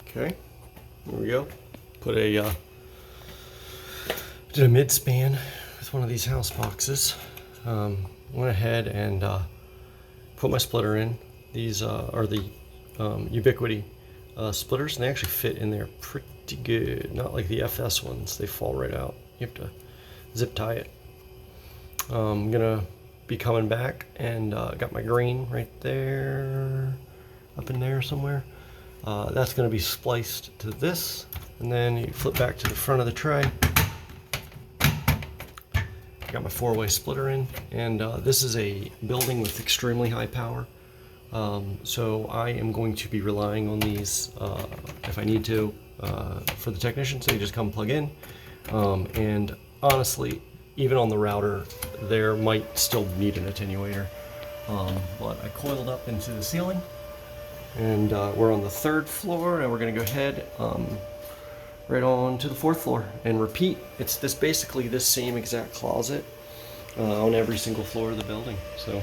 Okay, there we go. Put a did a mid span with one of these house boxes. Went ahead and put my splitter in. These are the Ubiquity splitters, and they actually fit in there pretty good. Not like the FS ones; they fall right out. You have to zip tie it. I'm gonna be coming back and got my green right there, up in there somewhere. That's going to be spliced to this, and then you flip back to the front of the tray. Got my 4-way splitter in, and this is a building with extremely high power, so I am going to be relying on these if I need to for the technicians. They just come plug in, and honestly, even on the router, there might still need an attenuator, but I coiled up into the ceiling. And we're on the 3rd floor, and we're going to go ahead right on to the 4th floor and repeat. It's basically this same exact closet on every single floor of the building. So